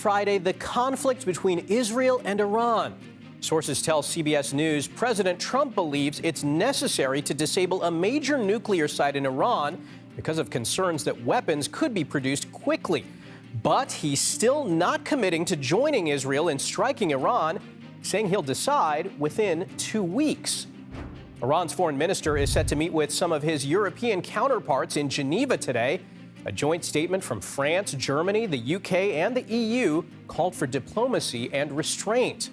Friday the conflict between Israel and Iran. Sources tell CBS News President Trump believes it's necessary to disable a major nuclear site in Iran because of concerns that weapons could be produced quickly. But he's still not committing to joining Israel in striking Iran, saying he'll decide within 2 weeks. Iran's foreign minister is set to meet with some of his European counterparts in Geneva today. A joint statement from France, Germany, the UK, and the EU called for diplomacy and restraint.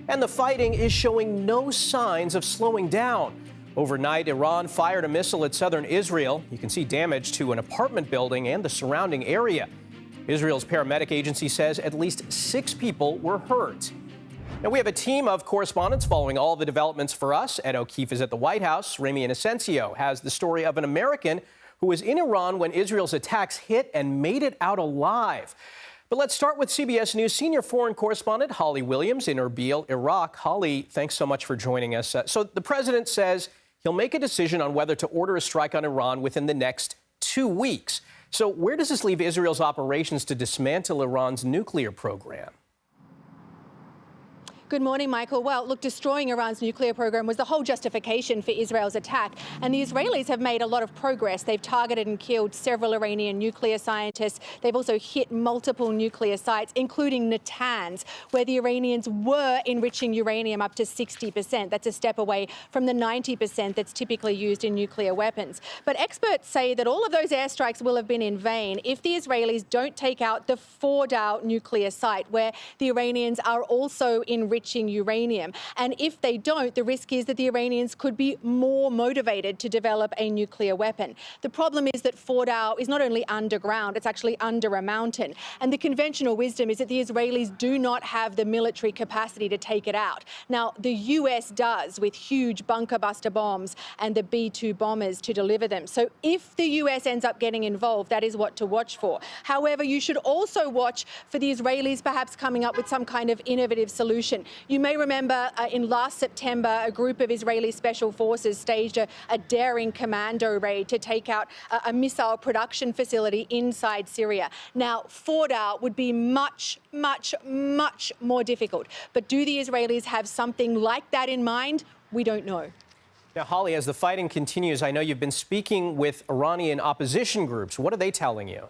And the fighting is showing no signs of slowing down. Overnight, Iran fired a missile at southern Israel. You can see damage to an apartment building and the surrounding area. Israel's paramedic agency says at least 6 people were hurt. Now, we have a team of correspondents following all the developments for us. Ed O'Keefe is at the White House. Ramy Inocencio has the story of an American who was in Iran when Israel's attacks hit and made it out alive. But let's start with CBS News senior foreign correspondent Holly Williams in Erbil, Iraq. Holly, thanks so much for joining us. So the president says he'll make a decision on whether to order a strike on Iran within the next 2 weeks. So where does this leave Israel's operations to dismantle Iran's nuclear program? Good morning, Michael. Well, look, destroying Iran's nuclear program was the whole justification for Israel's attack. And the Israelis have made a lot of progress. They've targeted and killed several Iranian nuclear scientists. They've also hit multiple nuclear sites, including Natanz, where the Iranians were enriching uranium up to 60%. That's a step away from the 90% that's typically used in nuclear weapons. But experts say that all of those airstrikes will have been in vain if the Israelis don't take out the Fordow nuclear site, where the Iranians are also enriching uranium. And if they don't, the risk is that the Iranians could be more motivated to develop a nuclear weapon. The problem is that Fordow is not only underground, it's actually under a mountain. And the conventional wisdom is that the Israelis do not have the military capacity to take it out. Now, the US does, with huge bunker buster bombs and the B-2 bombers to deliver them. So if the US ends up getting involved, that is what to watch for. However, you should also watch for the Israelis perhaps coming up with some kind of innovative solution. You may remember in last September, a group of Israeli special forces staged a daring commando raid to take out a missile production facility inside Syria. Now, Fordow would be much, much, much more difficult. But do the Israelis have something like that in mind? We don't know. Now, Holly, as the fighting continues, I know you've been speaking with Iranian opposition groups. What are they telling you?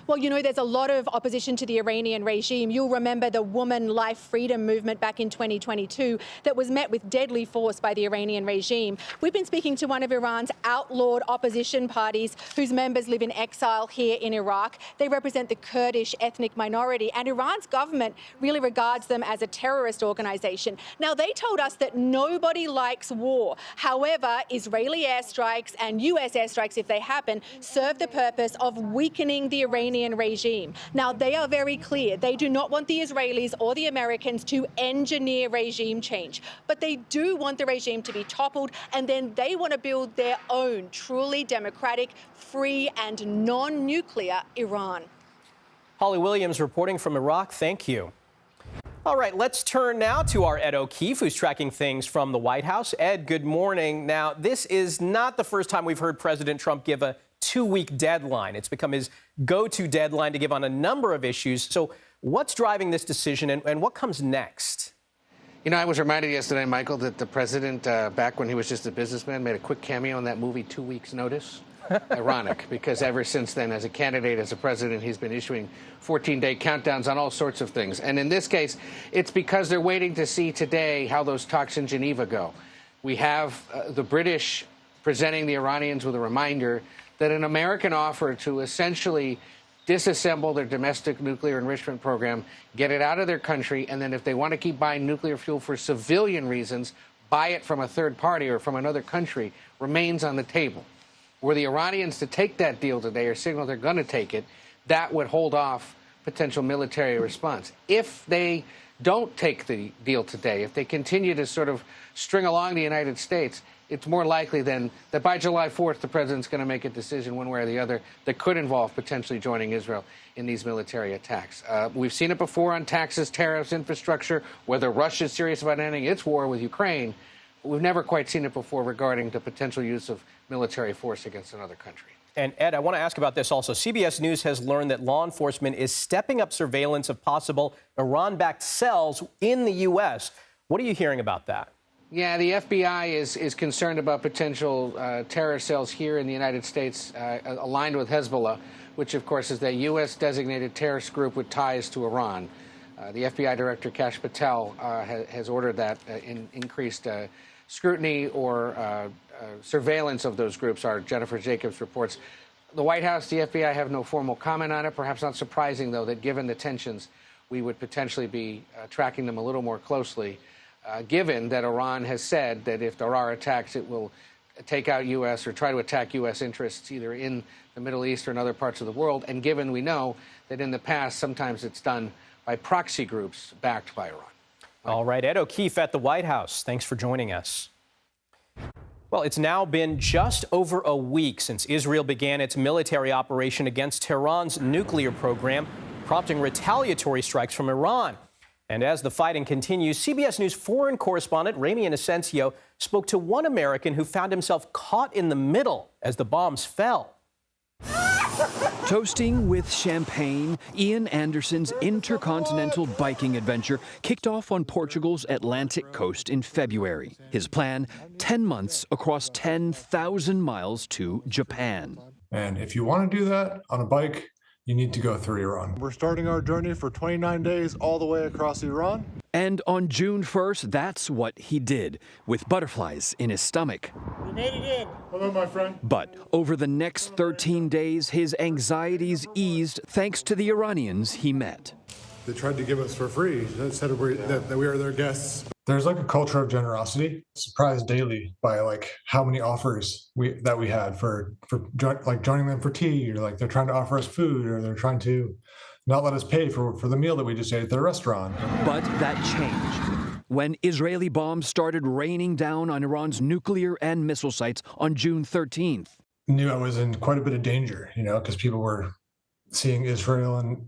Well, you know, there's a lot of opposition to the Iranian regime. You'll remember the Woman Life Freedom movement back in 2022 that was met with deadly force by the Iranian regime. We've been speaking to one of Iran's outlawed opposition parties whose members live in exile here in Iraq. They represent the Kurdish ethnic minority, and Iran's government really regards them as a terrorist organization. Now, they told us that nobody likes war. However, Israeli airstrikes and US airstrikes, if they happen, serve the purpose of weakening the Iranian regime. Now, they are very clear. They do not want the Israelis or the Americans to engineer regime change, but they do want the regime to be toppled, and then they want to build their own truly democratic, free, and non-nuclear Iran. Holly Williams reporting from Iraq. Thank you. All right, let's turn now to our Ed O'Keefe, who's tracking things from the White House. Ed, good morning. Now, this is not the first time we've heard President Trump give a 2-week deadline. It's become his go-to deadline to give on a number of issues. So what's driving this decision, and what comes next? You know, I was reminded yesterday, Michael, that the president, back when he was just a businessman, made a quick cameo in that movie, 2 Weeks Notice. Ironic, because ever since then, as a candidate, as a president, he's been issuing 14-day countdowns on all sorts of things. And in this case, it's because they're waiting to see today how those talks in Geneva go. We have the British presenting the Iranians with a reminder that an American offer to essentially disassemble their domestic nuclear enrichment program, get it out of their country, and then if they want to keep buying nuclear fuel for civilian reasons, buy it from a third party or from another country, remains on the table. Were the Iranians to take that deal today or signal they're going to take it, that would hold off potential military response. If they don't take the deal today, if they continue to sort of string along the United States, it's more likely then that by July 4th, the president's going to make a decision one way or the other that could involve potentially joining Israel in these military attacks. We've seen it before on taxes, tariffs, infrastructure, whether Russia's serious about ending its war with Ukraine. We've never quite seen it before regarding the potential use of military force against another country. And Ed, I want to ask about this also. CBS News has learned that law enforcement is stepping up surveillance of possible Iran-backed cells in the U.S. What are you hearing about that? Yeah, the FBI is concerned about potential terror cells here in the United States aligned with Hezbollah, which, of course, is the U.S.-designated terrorist group with ties to Iran. The FBI Director, Kash Patel, has ordered that increased scrutiny or surveillance of those groups. Our Jennifer Jacobs reports. The White House, the FBI have no formal comment on it. Perhaps not surprising, though, that given the tensions, we would potentially be tracking them a little more closely, given that Iran has said that if there are attacks, it will take out U.S. or try to attack U.S. interests either in the Middle East or in other parts of the world. And given we know that in the past, sometimes it's done by proxy groups backed by Iran. All right, Ed O'Keefe at the White House. Thanks for joining us. Well, it's now been just over a week since Israel began its military operation against Tehran's nuclear program, prompting retaliatory strikes from Iran. And as the fighting continues, CBS News foreign correspondent Ramy Inocencio spoke to one American who found himself caught in the middle as the bombs fell. Toasting with champagne, Ian Anderson's intercontinental biking adventure kicked off on Portugal's Atlantic coast in February. His plan, 10 months across 10,000 miles to Japan. And if you want to do that on a bike, you need to go through Iran. We're starting our journey for 29 days all the way across Iran. And on June 1st, that's what he did, with butterflies in his stomach. We made it in. Hello, my friend. But over the next 13 days, his anxieties eased thanks to the Iranians he met. They tried to give us for free. They said that we are their guests. There's like a culture of generosity. Surprised daily by like how many offers we had for like joining them for tea, or like they're trying to offer us food, or they're trying to not let us pay for the meal that we just ate at their restaurant. But that changed when Israeli bombs started raining down on Iran's nuclear and missile sites on June 13th. Knew I was in quite a bit of danger, because people were seeing Israel and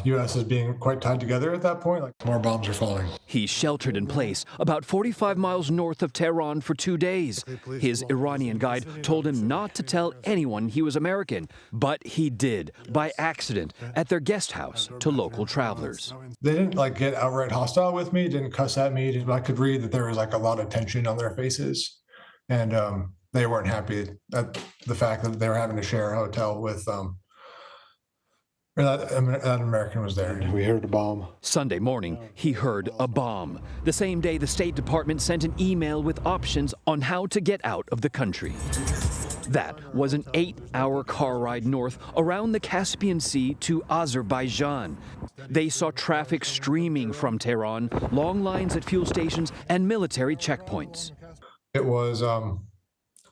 U.S. as being quite tied together at that point. Like more bombs are falling. He sheltered in place about 45 miles north of Tehran for 2 days. His Iranian guide told him not to tell anyone he was American, but he did, by accident, at their guest house to local travelers. They didn't get outright hostile with me, didn't cuss at me. I could read that there was a lot of tension on their faces. And they weren't happy at the fact that they were having to share a hotel with that American was there. We heard a bomb. Sunday morning, he heard a bomb. The same day, the State Department sent an email with options on how to get out of the country. That was an 8-hour car ride north around the Caspian Sea to Azerbaijan. They saw traffic streaming from Tehran, long lines at fuel stations, and military checkpoints. It was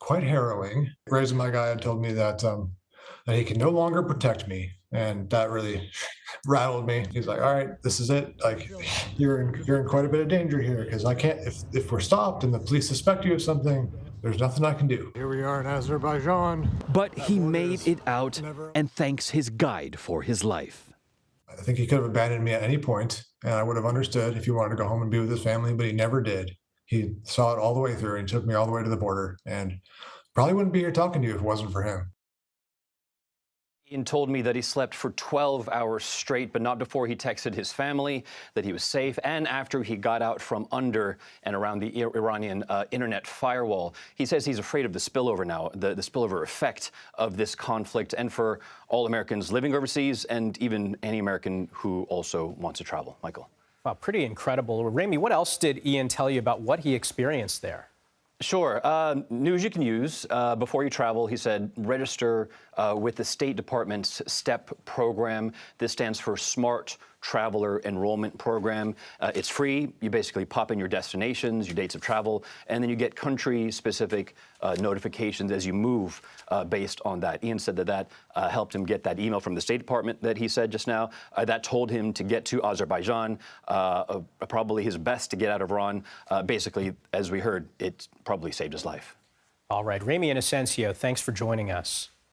quite harrowing. Raising my guy had told me that he can no longer protect me. And that really rattled me. He's like, all right, this is it. Like, you're in quite a bit of danger here, because I can't, if we're stopped and the police suspect you of something, there's nothing I can do. Here we are in Azerbaijan. But he made it out, and thanks his guide for his life. I think he could have abandoned me at any point, and I would have understood if he wanted to go home and be with his family, but he never did. He saw it all the way through and took me all the way to the border, and probably wouldn't be here talking to you if it wasn't for him. Ian told me that he slept for 12 hours straight, but not before he texted his family that he was safe, and after he got out from under and around the Iranian internet firewall. He says he's afraid of the spillover now, the spillover effect of this conflict, and for all Americans living overseas, and even any American who also wants to travel. Michael. Wow, pretty incredible. Ramy, what else did Ian tell you about what he experienced there? Sure. News you can use before you travel. He said register with the State Department's STEP program. This stands for Smart Traveler Enrollment Program. It's free. You basically pop in your destinations, your dates of travel, and then you get country-specific notifications as you move based on that. Ian said that helped him get that email from the State Department that he said just now. That told him to get to Azerbaijan, probably his best to get out of Iran. Basically, as we heard, it probably saved his life. All right, Ramy Inocencio, thanks for joining us.